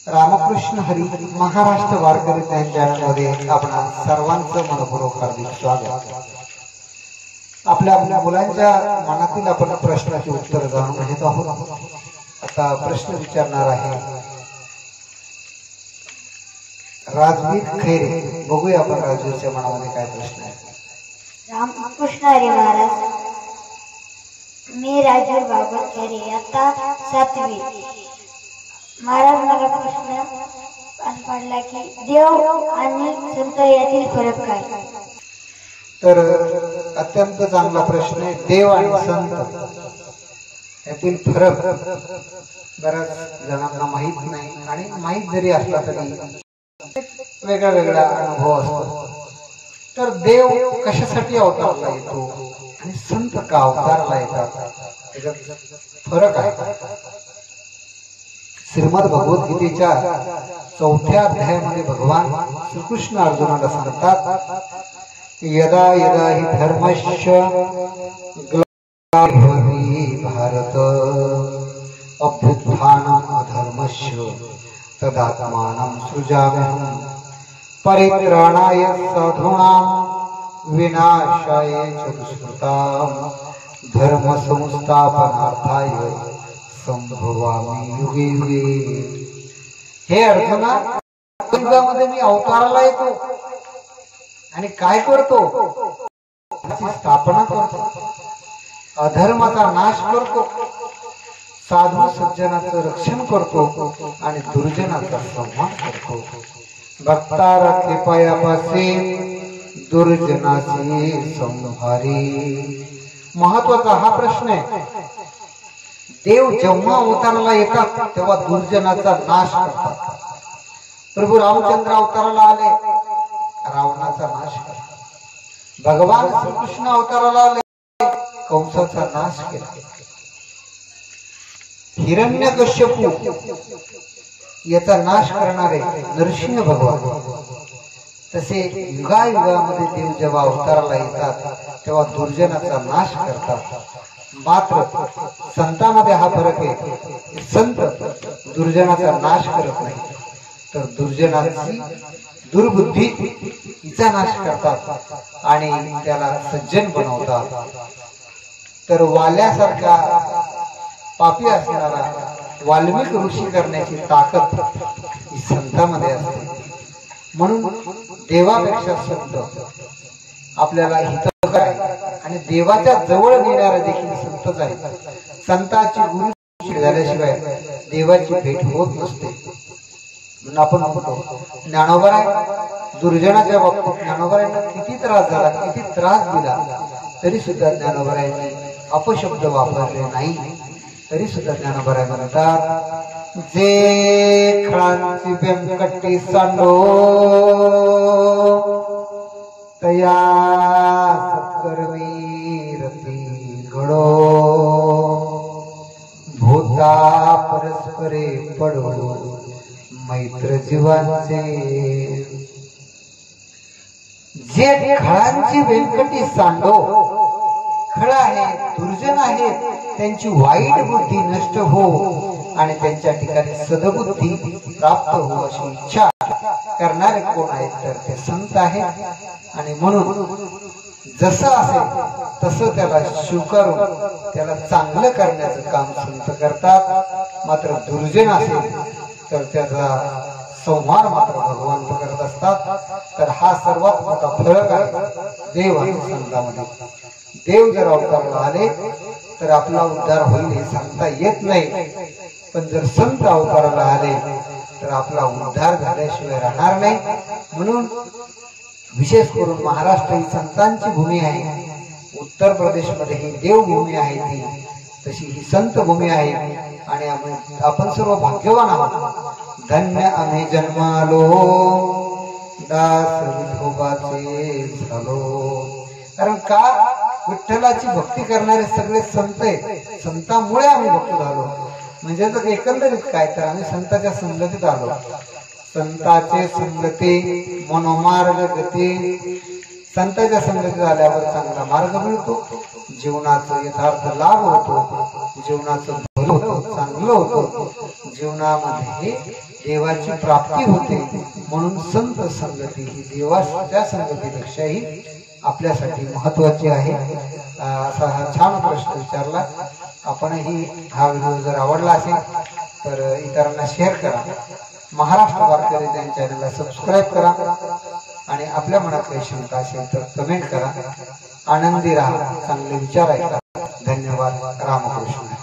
रामकृष्ण हरी महाराष्ट्र वारकरी चॅनलमध्ये आपणा सर्वांचं मनपूर्वक हार्दिक स्वागत। आपल्या मुलांच्या मनातील आपण प्रश्नाचे उत्तर जाणून घेत आहोत। आता प्रश्न विचारणार आहे राजवीर खैरे। बघूया आपण राजवीरच्या मनामध्ये काय प्रश्न आहे। रामकृष्ण हरी महाराज, मी राजवीर बाबा खैरे, आता 7वी। महाराज, मला प्रश्न पडला की देव आणि संत यातील फरक काय? तर अत्यंत चांगला प्रश्न आहे। देव आणि संत यातील फरक बऱ्याच जणांना माहित नाही, आणि माहित जरी असला तरी वेगळा वेगळा अनुभव असतो। तर देव कशासाठी अवतारला येतो आणि संत का अवतारला येतात याच्यात फरक आहे। श्रीमद भगवद्गीतेच्या 4थ्या अध्यायामध्ये भगवान श्रीकृष्ण अर्जुनाला सांगतात, यदा यदा हि धर्मस्य ग्लानिर्भवति भारत अभ्युत्थानम् अधर्मस्य तदात्मानं सृजाम्यहम् परित्राणाय साधूनां विनाशाय च दुष्कृतां धर्म संस्थापनार्थाय संभवामि युगे युगे। हे अर्जुना, युगामध्ये मी अवताराला येतो आणि काय करतो? स्थापना करतो, अधर्माचा नाश करतो, साधू सज्जनाचं रक्षण करतो आणि दुर्जनाचा संहार करतो। भक्तार कृपयापासे दुर्जनाचे संहारी। महत्वाचा हा प्रश्न आहे। देव जेव्हा अवताराला येतात तेव्हा दुर्जनाचा नाश करतात। प्रभू रामचंद्र अवताराला आले, रावणाचा नाश करतात। भगवान श्रीकृष्ण अवताराला आले, कंसाचा नाश केला। हिरण्यकश्यपू याचा नाश करणारे नरसिंह भगवान। तसे युगायुगामध्ये देव जेव्हा अवताराला येतात तेव्हा दुर्जनाचा नाश करतात। मात्र संतांमध्ये हा फरक आहे। संत दुर्जनाचा नाश करत नाही, तर दुर्जनाची दुर्बुद्धी हिचा नाश करतात आणि त्याला सज्जन बनवतात। तर वाल्यासारखा पापी असणारा वाल्मिक ऋषी करण्याची ताकद ही संतांमध्ये असते। म्हणून देवापेक्षा संत आपल्याला हितकर आहे आणि देवाच्या जवळ नेणारे देखील संतच आहेत। संताची गुरु झाल्याशिवाय देवाची भेट होत नसते। म्हणून आपण म्हणतो ज्ञानोबराय दुर्जनाच्या बाबतीत ज्ञानोबरायांना किती त्रास झाला, किती त्रास दिला, तरी सुद्धा ज्ञानोबरायांनी अपशब्द वापरले नाही। तरी सुद्धा ज्ञानोबराय म्हणतात, जे खळांची व्यंकटी सांडो तया सत्कर्मी रती घडो भूता परस्परे पडो मैत्र जीवांचे। जे खळांची व्यंकटी सांडो, खळ आहे, दुर्जन आहे, त्यांची वाईट बुद्धी नष्ट हो आणि त्यांच्या ठिकाणी सद्बुद्धी प्राप्त हो अशी इच्छा करणारे कोण आहेत तर ते संत आहेत। आणि म्हणून जसं असेल तसं त्याला स्वीकारून त्याला चांगलं करण्याचं काम संत करतात। मात्र दुर्जन असेल तर त्याचा संहार मात्र भगवंत करत असतात। तर हा सर्वात मोठा फरक आहे देव आणि संतांमध्ये। देव जर अवताराला आले तर आपला उद्धार होईल हे सांगता येत नाही, पण जर संत अवताराला आले तर आपला उद्धार झाल्याशिवाय राहणार नाही। म्हणून विशेष करून महाराष्ट्र ही संतांची भूमी आहे। उत्तर प्रदेशमध्ये ही देवभूमी आहे, ती तशी ही संत भूमी आहे। आणि आपण सर्व भाग्यवान आहोत। धन्य आम्ही जन्मालो दास विठोबाचे झालो। कारण का? विठ्ठलाची भक्ती करणारे सगळे संत आहेत। संतांमुळे आम्ही भक्त झालो। म्हणजे तर एकंदरीत काय, तर आम्ही संतांच्या संगतीत आलो। संतांचे संगती मनोमार्ग गती। संतांच्या संगतीत आल्यावर चांगला मार्ग मिळतो, जीवनाचा यथार्थ लाभ होतो, जीवनाचं भलं होतं, चांगलं होतं, जीवनामध्ये देवाची प्राप्ती होते. म्हणून संत संगती ही देवाच्या संगतीपेक्षाही आपल्यासाठी महत्वाची आहे. असा हा छान प्रश्न विचारला. आपणही हा व्हिडिओ जर आवडला असेल तर इतरांना शेअर करा. महाराष्ट्र वारकरी दैनिक चॅनलला सबस्क्राईब करा आणि आपल्या मनात काही शंका असेल तर कमेंट करा. आनंदी राहा, चांगले विचार ऐका. धन्यवाद. रामकृष्ण.